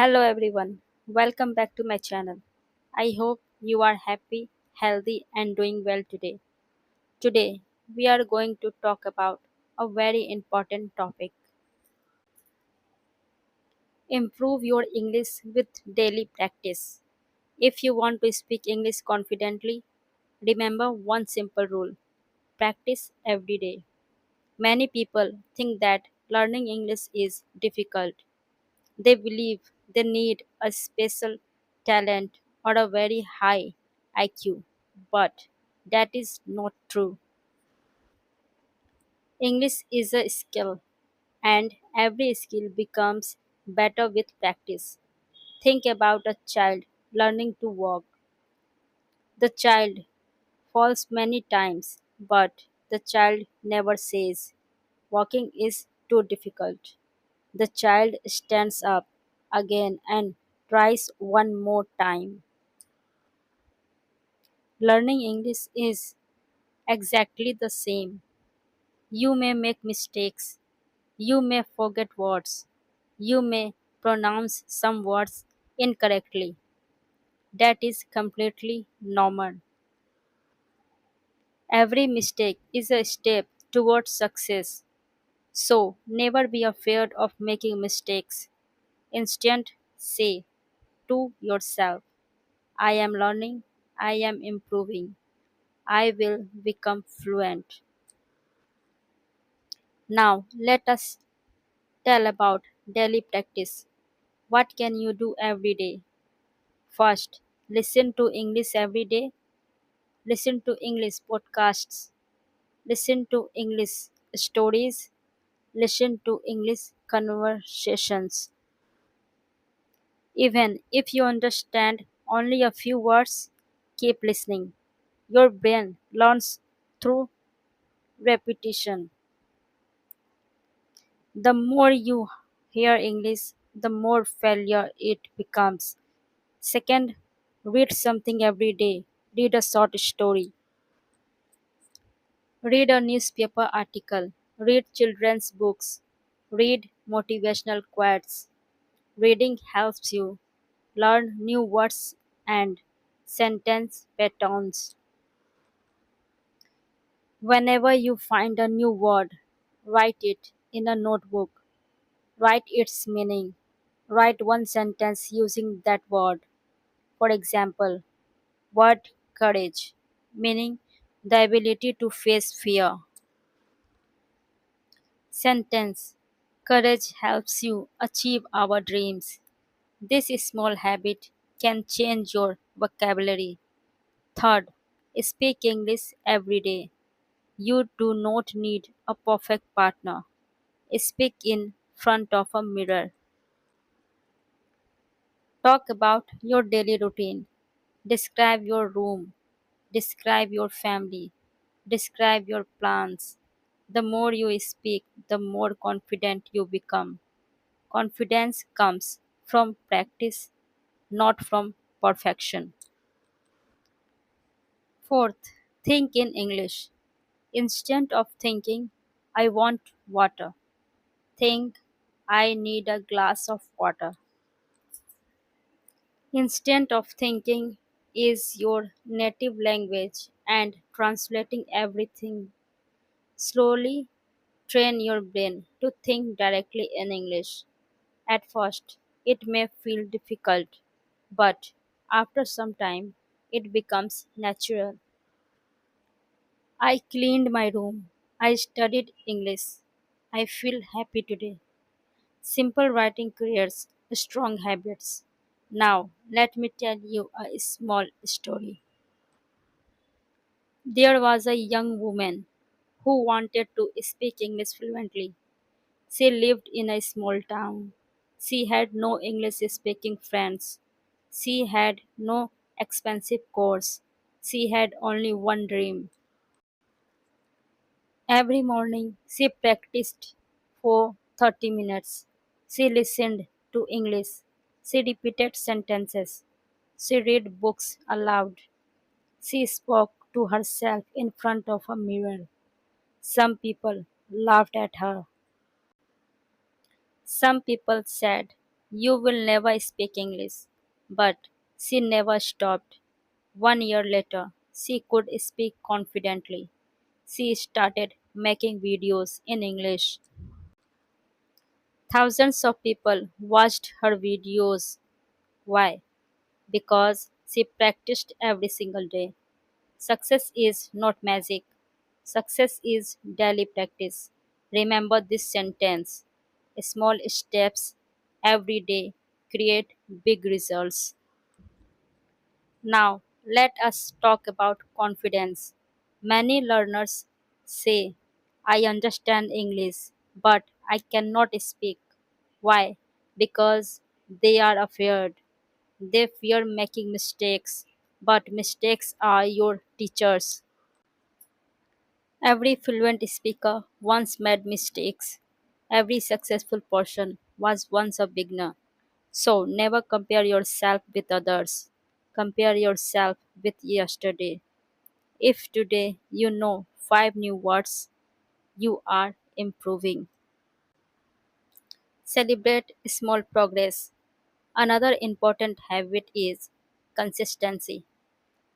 Hello everyone, welcome back to my channel. I hope you are happy, healthy, and doing well today. Today, we are going to talk about a very important topic: improve your English with daily practice. If you want to speak English confidently, remember one simple rule: practice every day. Many people think that learning English is difficult. They believe they need a special talent or a very high IQ, but that is not true. English is a skill, and every skill becomes better with practice. Think about a child learning to walk. The child falls many times, but the child never says, "Walking is too difficult." The child stands up again and tries one more time. Learning English is exactly the same. You may make mistakes, you may forget words, you may pronounce some words incorrectly. That is completely normal. Every mistake is a step towards success. So never be afraid of making mistakes. Instead, say to yourself, "I am learning, I am improving, I will become fluent." Now, let us tell about daily practice. What can you do every day? First, listen to English every day. Listen to English podcasts. Listen to English stories. Listen to English conversations. Even if you understand only a few words, keep listening. Your brain learns through repetition. The more you hear English, the more familiar it becomes. Second, read something every day. Read a short story. Read a newspaper article. Read children's books. Read motivational quotes. Reading helps you learn new words and sentence patterns. Whenever you find a new word, write it in a notebook. Write its meaning. Write one sentence using that word. For example, word courage, meaning the ability to face fear. Sentence: courage helps you achieve our dreams. This small habit can change your vocabulary. Third, speak English every day. You do not need a perfect partner. Speak in front of a mirror. Talk about your daily routine. Describe your room. Describe your family. Describe your plans. The more you speak, the more confident you become. Confidence comes from practice, not from perfection. Fourth, think in English. Instead of thinking, "I want water," think, "I need a glass of water." Instead of thinking is your native language and translating everything. Slowly train your brain to think directly in English. At first, it may feel difficult, but after some time, it becomes natural. I cleaned my room. I studied English. I feel happy today. Simple writing creates strong habits. Now, let me tell you a small story. There was a young woman who wanted to speak English fluently. She lived in a small town. She had no English speaking friends. She had no expensive course. She had only one dream. Every morning she practiced for 30 minutes. She listened to English. She repeated sentences. She read books aloud. She spoke to herself in front of a mirror. Some people laughed at her. Some people said, You will never speak English. But she never stopped. 1 year later, she could speak confidently. She started making videos in English. Thousands of people watched her videos. Why? Because she practiced every single day. Success is not magic. Success is daily practice. Remember this sentence. Small steps every day create big results. Now, let us talk about confidence. Many learners say, I understand English, but I cannot speak. Why? Because they are afraid. They fear making mistakes, but mistakes are your teachers. Every fluent speaker once made mistakes. Every successful person was once a beginner. So never compare yourself with others. Compare yourself with yesterday. If today you know 5 new words, you are improving. Celebrate small progress. Another important habit is consistency.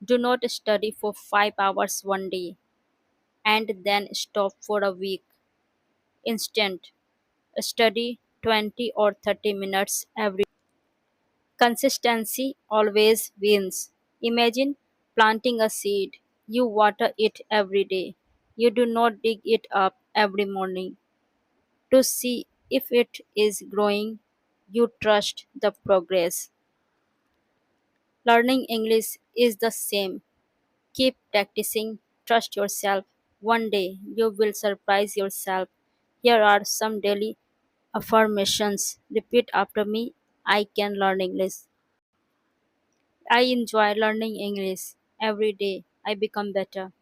Do not study for 5 hours one day and then stop for a week. Instant. Study 20 or 30 minutes every. Consistency always wins. Imagine planting a seed. You water it every day. You do not dig it up every morning to see if it is growing. You trust the progress. Learning English is the same. Keep practicing, trust yourself. One day you will surprise yourself. Here are some daily affirmations. Repeat after me. I can learn English. I enjoy learning English. Every day I become better.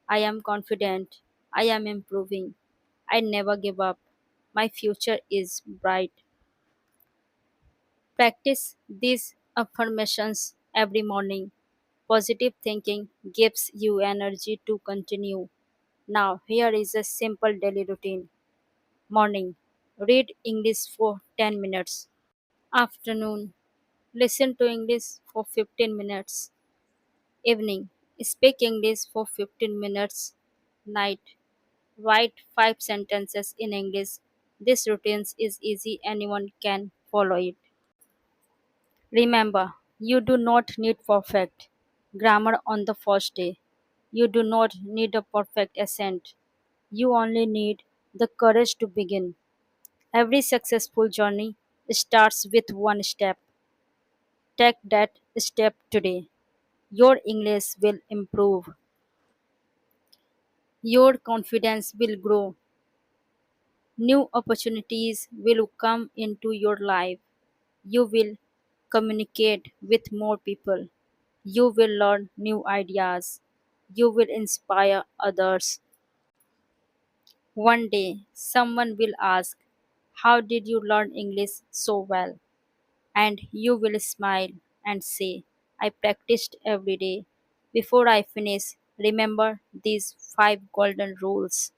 I am confident. I am improving. I never give up. My future is bright. Practice these affirmations every morning. Positive thinking gives you energy to continue. Now, here is a simple daily routine. Morning. Read English for 10 minutes. Afternoon. Listen to English for 15 minutes. Evening. Speak English for 15 minutes. Night. Write 5 sentences in English. This routine is easy, anyone can follow it. Remember, you do not need perfect grammar on the first day. You do not need a perfect accent. You only need the courage to begin. Every successful journey starts with one step. Take that step today. Your English will improve. Your confidence will grow. New opportunities will come into your life. You will communicate with more people. You will learn new ideas. You will inspire others. One day, someone will ask, how did you learn English so well? And you will smile and say, I practiced every day. Before I finish, remember these 5 golden rules.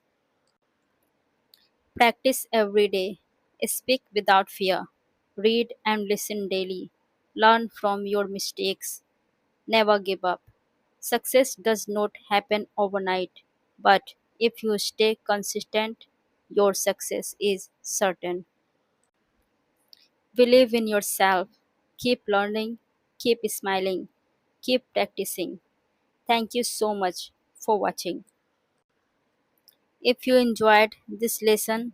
Practice every day. Speak without fear. Read and listen daily. Learn from your mistakes. Never give up. Success does not happen overnight, but if you stay consistent, your success is certain. Believe in yourself. Keep learning. Keep smiling. Keep practicing. Thank you so much for watching. If you enjoyed this lesson,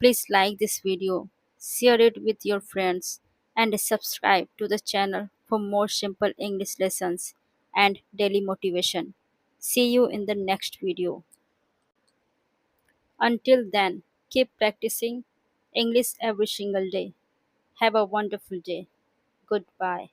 please like this video, share it with your friends, and subscribe to the channel for more simple English lessons and daily motivation. See you in the next video. Until then, keep practicing English every single day. Have a wonderful day. Goodbye.